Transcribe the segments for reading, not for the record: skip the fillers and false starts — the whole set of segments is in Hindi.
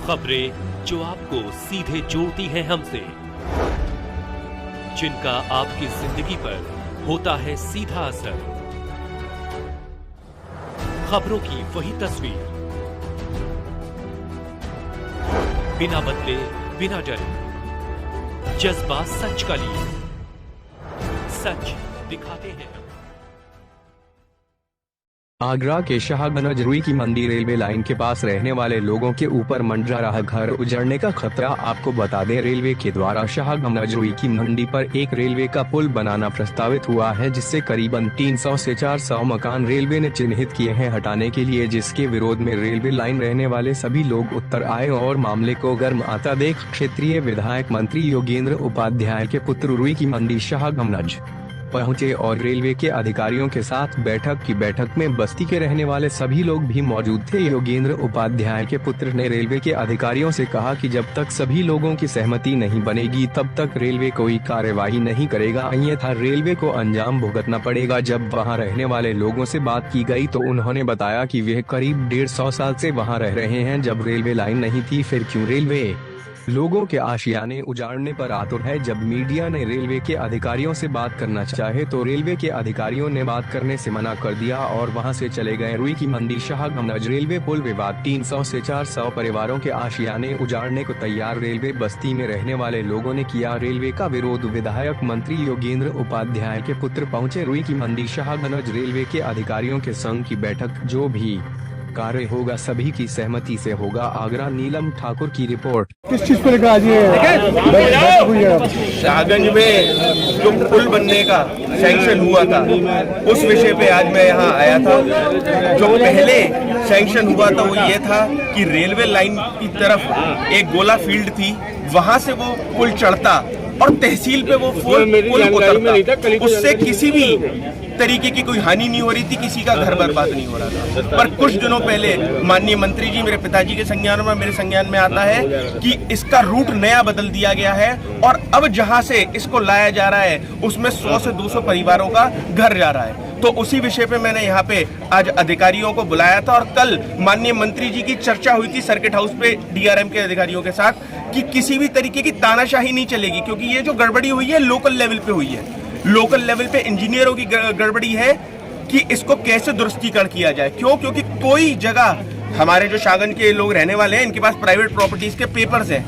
खबरें जो आपको सीधे जोड़ती हैं हमसे, जिनका आपकी जिंदगी पर होता है सीधा असर। खबरों की वही तस्वीर, बिना बदले बिना डरे, जज्बा सच का लिए, सच दिखाते हैं। आगरा के शाहगंज रुई की मंडी रेलवे लाइन के पास रहने वाले लोगों के ऊपर मंडरा रहा घर उजड़ने का खतरा। आपको बता दें, रेलवे के द्वारा शाहगंज रुई की मंडी पर एक रेलवे का पुल बनाना प्रस्तावित हुआ है, जिससे करीबन 300 से 400 मकान रेलवे ने चिन्हित किए हैं हटाने के लिए, जिसके विरोध में रेलवे लाइन रहने वाले सभी लोग उत्तर आए और मामले को गर्म आता देख क्षेत्रीय विधायक मंत्री योगेंद्र उपाध्याय के पुत्र रुई की मंडी शाहगंज पहुंचे और रेलवे के अधिकारियों के साथ बैठक में बस्ती के रहने वाले सभी लोग भी मौजूद थे। योगेंद्र उपाध्याय के पुत्र ने रेलवे के अधिकारियों से कहा कि जब तक सभी लोगों की सहमति नहीं बनेगी तब तक रेलवे कोई कार्यवाही नहीं करेगा, अन्यथा रेलवे को अंजाम भुगतना पड़ेगा। जब वहां रहने वाले लोगों से बात की गई तो उन्होंने बताया कि वे करीब 150 साल से वहां रह रहे हैं। जब रेलवे लाइन नहीं थी फिर क्यों रेलवे लोगों के आशियाने उजाड़ने पर आतुर है। जब मीडिया ने रेलवे के अधिकारियों से बात करना चाहे तो रेलवे के अधिकारियों ने बात करने से मना कर दिया और वहां से चले गए। रुई की मंडी शाहगंज रेलवे पुल विवाद, 300 से 400 परिवारों के आशियाने उजाड़ने को तैयार। रेलवे बस्ती में रहने वाले लोगों ने किया रेलवे का विरोध। विधायक मंत्री योगेंद्र उपाध्याय के पुत्र पहुंचे रुई की मंडी शाहगंज रेलवे के अधिकारियों के संग की बैठक। जो भी कार्य होगा सभी की सहमति से होगा। आगरा नीलम ठाकुर की रिपोर्ट। किस चीज को लेकर आज ये शाहगंज में जो पुल बनने का सैंक्शन हुआ था उस विषय पे आज मैं यहाँ आया था। जो पहले सैंक्शन हुआ था वो ये था कि रेलवे लाइन की तरफ एक गोला फील्ड थी, वहां से वो पुल चढ़ता और तहसील पे वो पुल उतरता। उससे किसी भी तरीके की कोई हानि नहीं हो रही थी, किसी का घर बर्बाद नहीं हो रहा था। पर कुछ दिनों पहले माननीय मंत्री जी, मेरे पिताजी के संज्ञान में, मेरे संज्ञान में आता है कि इसका रूट नया बदल दिया गया है और अब जहां से इसको लाया जा रहा है उसमें 100 से 200 परिवारों का घर जा रहा है। तो उसी विषय पे मैंने यहाँ पे आज अधिकारियों को बुलाया था और कल माननीय मंत्री जी की चर्चा हुई थी सर्किट हाउस पे डीआरएम के अधिकारियों के साथ कि किसी भी तरीके की तानाशाही नहीं चलेगी, क्योंकि ये जो गड़बड़ी हुई है लोकल लेवल पे हुई है। लोकल लेवल पे इंजीनियरों की गड़बड़ी है कि इसको कैसे दुरुस्तीकरण किया जाए। क्यों? क्योंकि कोई जगह हमारे जो शाहगंज के लोग रहने वाले हैं इनके पास प्राइवेट प्रॉपर्टीज के पेपर्स हैं।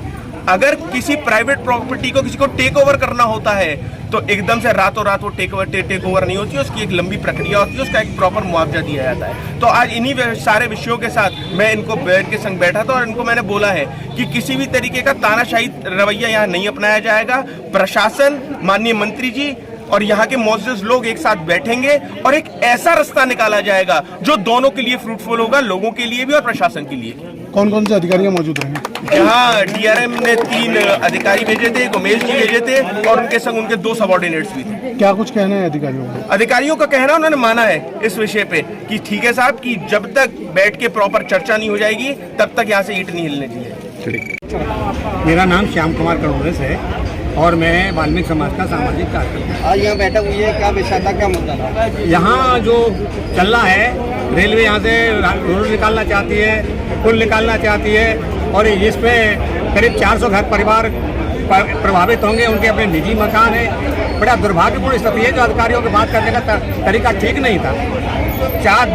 अगर किसी प्राइवेट प्रॉपर्टी को किसी को टेक ओवर करना होता है तो एकदम से रातों रात वो टेक ओवर नहीं होती, उसकी एक लंबी प्रक्रिया होती है, उसका एक प्रॉपर मुआवजा दिया जाता है। तो आज इन्हीं सारे विषयों के साथ मैं इनको के संग बैठा था और इनको मैंने बोला है कि किसी भी तरीके का तानाशाही रवैया यहाँ नहीं अपनाया जाएगा। प्रशासन, माननीय मंत्री जी और यहाँ के मौजूद लोग एक साथ बैठेंगे और एक ऐसा रास्ता निकाला जाएगा जो दोनों के लिए फ्रूटफुल होगा, लोगों के लिए भी और प्रशासन के लिए। कौन कौन से अधिकारी मौजूद रहेंगे? यहाँ डीआरएम ने 3 अधिकारी भेजे थे, एक उमेश जी भेजे थे और उनके संग उनके 2 सबॉर्डिनेट्स भी थे। क्या कुछ कहना है अधिकारियों का? अधिकारियों का कहना, उन्होंने माना है इस विषय पे कि ठीक है साहब, कि जब तक बैठ के प्रॉपर चर्चा नहीं हो जाएगी तब तक यहाँ से ईंट नहीं हिलने चाहिए। मेरा नाम श्याम कुमार करोड़ेस है और मैं वाल्मीकि समाज का सामाजिक कार्यकर्ता। आज यहाँ बैठक हुई है, क्या विषय था, क्या मुद्दा था? यहाँ जो चल रहा है, रेलवे यहाँ से रोड निकालना चाहती है, पुल निकालना चाहती है और इसमें करीब 400 घर परिवार प्रभावित होंगे, उनके अपने निजी मकान है। बड़ा दुर्भाग्यपूर्ण स्थिति है। जो अधिकारियों की बात करने का तरीका ठीक नहीं था।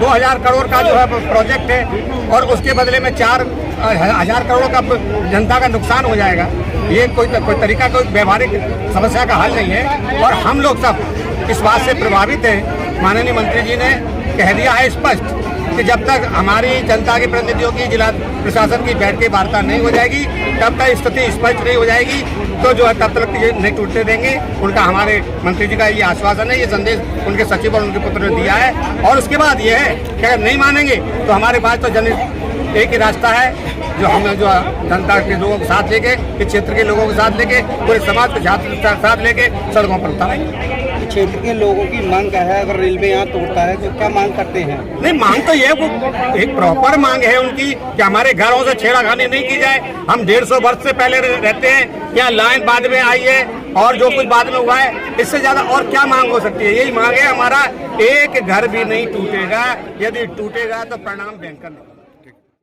2000 करोड़ का जो है प्रोजेक्ट है और उसके बदले में 4000 करोड़ का जनता का नुकसान हो जाएगा। ये कोई तरीका, कोई व्यवहारिक समस्या का हल नहीं है और हम लोग सब इस बात से प्रभावित हैं। माननीय मंत्री जी ने कह दिया है स्पष्ट कि जब तक हमारी जनता के प्रतिनिधियों की, जिला प्रशासन की बैठ के वार्ता नहीं हो जाएगी तब तक स्थिति स्पष्ट नहीं हो जाएगी, तो जो है तब तक ये नहीं टूटने देंगे। उनका, हमारे मंत्री जी का ये आश्वासन है, ये संदेश उनके सचिव और उनके पुत्र ने दिया है। और उसके बाद ये है कि अगर नहीं मानेंगे तो हमारे पास तो एक ही रास्ता है, जो हम जो जनता के लोगों के साथ लेके, इस क्षेत्र के लोगों के साथ लेके, पूरे समाज के साथ लेके सड़कों पर उतारेंगे। क्षेत्र के लोगों की मांग क्या है? अगर रेलवे यहाँ तोड़ता है तो क्या मांग करते हैं? नहीं, मांग तो ये, वो एक प्रॉपर मांग है उनकी कि हमारे घरों से छेड़खानी नहीं की जाए। हम 150 वर्ष से पहले रहते हैं, यहाँ लाइन बाद में आई है और जो कुछ बाद में हुआ है, इससे ज्यादा और क्या मांग हो सकती है? यही मांग है हमारा, एक घर भी नहीं टूटेगा, यदि टूटेगा तो परिणाम भयंकर।